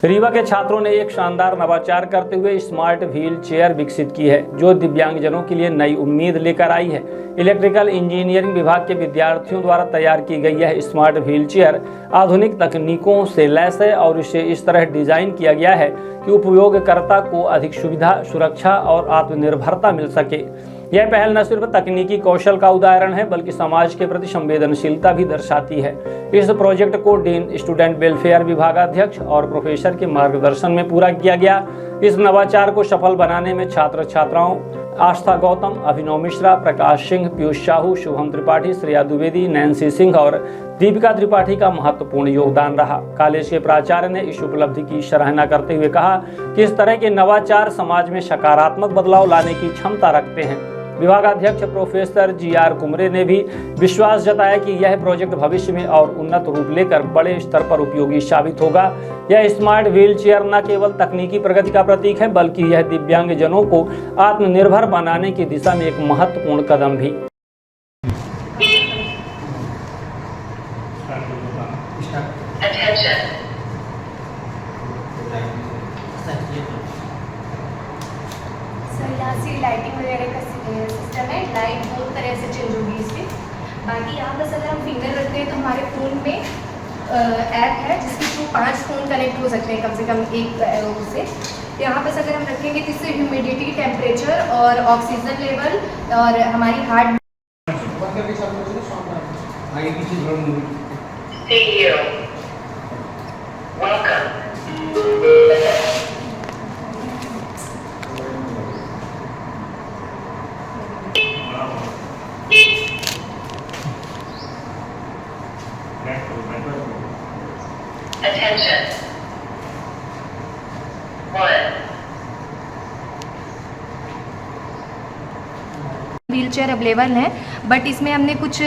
रीवा के छात्रों ने एक शानदार नवाचार करते हुए स्मार्ट व्हील चेयर विकसित की है, जो दिव्यांगजनों के लिए नई उम्मीद लेकर आई है। इलेक्ट्रिकल इंजीनियरिंग विभाग के विद्यार्थियों द्वारा तैयार की गई यह स्मार्ट व्हील चेयर आधुनिक तकनीकों से लैस है और इसे इस तरह डिजाइन किया गया है कि उपयोगकर्ता को अधिक सुविधा, सुरक्षा और आत्मनिर्भरता मिल सके। यह पहल न सिर्फ तकनीकी कौशल का उदाहरण है, बल्कि समाज के प्रति संवेदनशीलता भी दर्शाती है। इस प्रोजेक्ट को डीन, स्टूडेंट वेलफेयर विभागाध्यक्ष और प्रोफेसर के मार्गदर्शन में पूरा किया गया। इस नवाचार को सफल बनाने में छात्र छात्राओं आस्था गौतम, अभिनव मिश्रा, प्रकाश सिंह, पीयूष साहू, शुभम त्रिपाठी, श्रेया द्विवेदी, नैन्सी सिंह और दीपिका त्रिपाठी का महत्वपूर्ण योगदान रहा। कॉलेज के प्राचार्य ने इस उपलब्धि की सराहना करते हुए कहा कि इस तरह के नवाचार समाज में सकारात्मक बदलाव लाने की क्षमता रखते हैं। विभागाध्यक्ष प्रोफेसर GR कुमरे ने भी विश्वास जताया कि यह प्रोजेक्ट भविष्य में और उन्नत रूप लेकर बड़े स्तर पर उपयोगी साबित होगा। यह स्मार्ट व्हील चेयर न केवल तकनीकी प्रगति का प्रतीक है, बल्कि यह दिव्यांगजनों को आत्मनिर्भर बनाने की दिशा में एक महत्वपूर्ण कदम भी। लाइटिंग वगैरह का सिस्टम है। लाइट बहुत तरह से चेंज होगी इसमें। बाकी यहाँ बस अगर हम फिंगर रखते हैं तो हमारे फ़ोन में ऐप है जिसके थ्रू 5 फ़ोन कनेक्ट हो सकते हैं कम से कम एक उससे। यहाँ बस अगर हम रखेंगे तो इससे ह्यूमिडिटी, टेम्परेचर और ऑक्सीजन लेवल और हमारी हार्ट Attention. 1. व्हीलचेयर अवेलेबल हैं, बट इसमें हमने कुछ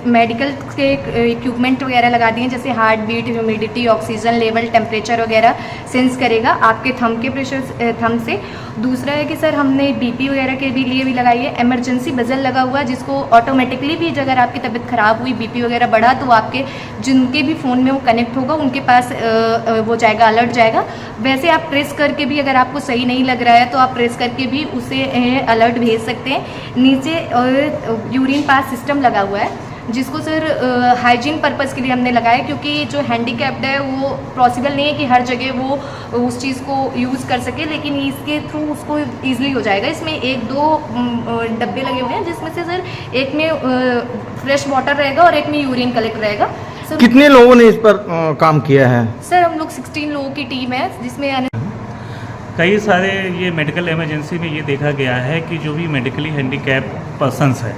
मेडिकल के इक्विपमेंट वगैरह लगा दिए हैं, जैसे heart beat, humidity, oxygen level, temperature वगैरह सेंस करेगा आपके थंब के प्रेशर थंब से। दूसरा है कि सर हमने BP वगैरह के लिए भी लगाई है। इमरजेंसी बजल लगा हुआ है जिसको ऑटोमेटिकली भी अगर आपकी तबीयत ख़राब हुई, BP वगैरह बढ़ा, तो आपके जिनके भी फ़ोन में वो कनेक्ट होगा उनके पास वो जाएगा, अलर्ट जाएगा। वैसे आप प्रेस करके भी, अगर आपको सही नहीं लग रहा है तो आप प्रेस करके भी उसे अलर्ट भेज सकते हैं। नीचे यूरिन पास सिस्टम लगा हुआ है जिसको सर हाइजीन पर्पज़ के लिए हमने लगाया, क्योंकि जो हैंडीकैप्ड है वो पॉसिबल नहीं है कि हर जगह वो उस चीज़ को यूज़ कर सके, लेकिन इसके थ्रू उसको ईजिली हो जाएगा। इसमें 1-2 डब्बे लगे हुए हैं जिसमें से सर एक में फ्रेश वाटर रहेगा और एक में यूरिन कलेक्ट रहेगा। सर कितने लोगों ने इस पर काम किया है? सर हम लोग 16 लोगों की टीम है जिसमें कई सारे ये मेडिकल इमरजेंसी में ये देखा गया है कि जो भी मेडिकली हैंडीकैप पर्सन्स है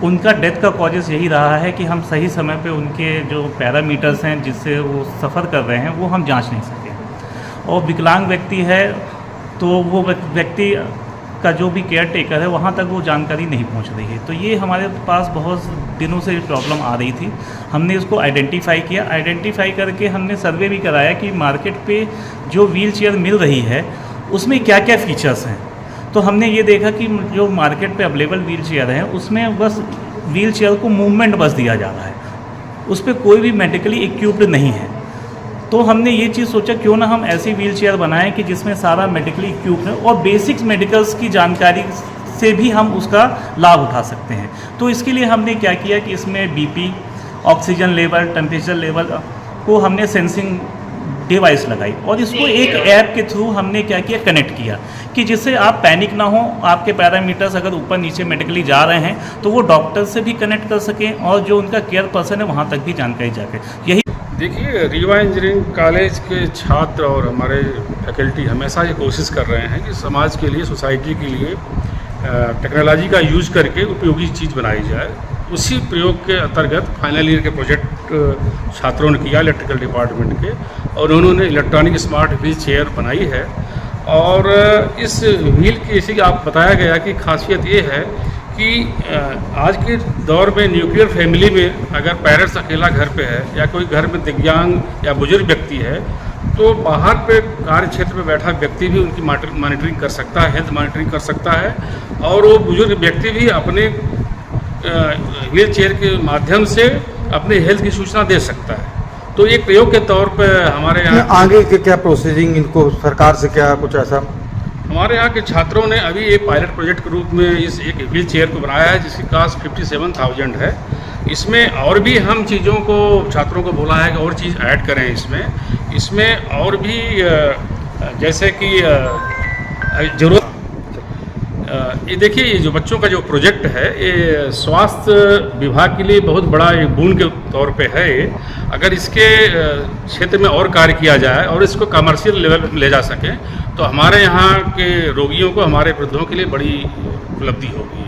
उनका डेथ का कॉजेज़ यही रहा है कि हम सही समय पे उनके जो पैरामीटर्स हैं जिससे वो सफ़र कर रहे हैं वो हम जांच नहीं सके। और विकलांग व्यक्ति है तो वो व्यक्ति का जो भी केयर टेकर है वहाँ तक वो जानकारी नहीं पहुँच रही है। तो ये हमारे पास बहुत दिनों से प्रॉब्लम आ रही थी। हमने इसको आइडेंटिफाई किया, आइडेंटिफाई करके हमने सर्वे भी कराया कि मार्केट पे जो व्हील चेयर मिल रही है उसमें क्या क्या फ़ीचर्स हैं। तो हमने ये देखा कि जो मार्केट पे अवेलेबल व्हील चेयर है उसमें बस व्हील चेयर को मूवमेंट बस दिया जा रहा है, उस पर कोई भी मेडिकली इक्विप्ड नहीं है। तो हमने ये चीज़ सोचा क्यों ना हम ऐसी व्हील चेयर बनाएं कि जिसमें सारा मेडिकली इक्विप्ड है और बेसिक्स मेडिकल्स की जानकारी से भी हम उसका लाभ उठा सकते हैं। तो इसके लिए हमने क्या किया कि इसमें BP, oxygen level, temperature level को हमने सेंसिंग डिवाइस लगाई और इसको एक ऐप के थ्रू हमने क्या किया, कनेक्ट किया कि जिससे आप पैनिक ना हो। आपके पैरामीटर्स अगर ऊपर नीचे मेडिकली जा रहे हैं तो वो डॉक्टर से भी कनेक्ट कर सकें और जो उनका केयर पर्सन है वहाँ तक भी जानकारी जाके। यही देखिए, रीवा इंजीनियरिंग कॉलेज के छात्र और हमारे फैकल्टी हमेशा ये कोशिश कर रहे हैं कि समाज के लिए, सोसाइटी के लिए टेक्नोलॉजी का यूज करके उपयोगी चीज़ बनाई जाए। उसी प्रयोग के अंतर्गत फाइनल ईयर के प्रोजेक्ट छात्रों ने किया इलेक्ट्रिकल डिपार्टमेंट के, और उन्होंने इलेक्ट्रॉनिक स्मार्ट व्हील चेयर बनाई है। और इस व्हील की, जैसे कि आप बताया गया कि खासियत ये है कि आज के दौर में न्यूक्लियर फैमिली में अगर पेरेंट्स अकेला घर पे है या कोई घर में दिव्यांग या बुजुर्ग व्यक्ति है तो बाहर पे कार्य क्षेत्र में बैठा व्यक्ति भी उनकी मॉनिटरिंग कर सकता है, हेल्थ मॉनिटरिंग कर सकता है। और वो बुजुर्ग व्यक्ति भी अपने व्हील चेयर के माध्यम से अपने हेल्थ की सूचना दे सकता है। तो एक प्रयोग के तौर पे हमारे यहाँ आगे के क्या प्रोसीजिंग, इनको सरकार से क्या कुछ ऐसा? हमारे यहाँ के छात्रों ने अभी एक पायलट प्रोजेक्ट के रूप में इस एक व्हील चेयर को बनाया है जिसकी कास्ट 57,000 है। इसमें और भी हम चीज़ों को छात्रों को बोला है कि और चीज़ ऐड करें इसमें और भी जैसे कि जरूरत ये देखिए, ये जो बच्चों का जो प्रोजेक्ट है ये स्वास्थ्य विभाग के लिए बहुत बड़ा एक बून के तौर पे है। अगर इसके क्षेत्र में और कार्य किया जाए और इसको कमर्शियल लेवल पर ले जा सके तो हमारे यहाँ के रोगियों को, हमारे वृद्धों के लिए बड़ी उपलब्धि होगी।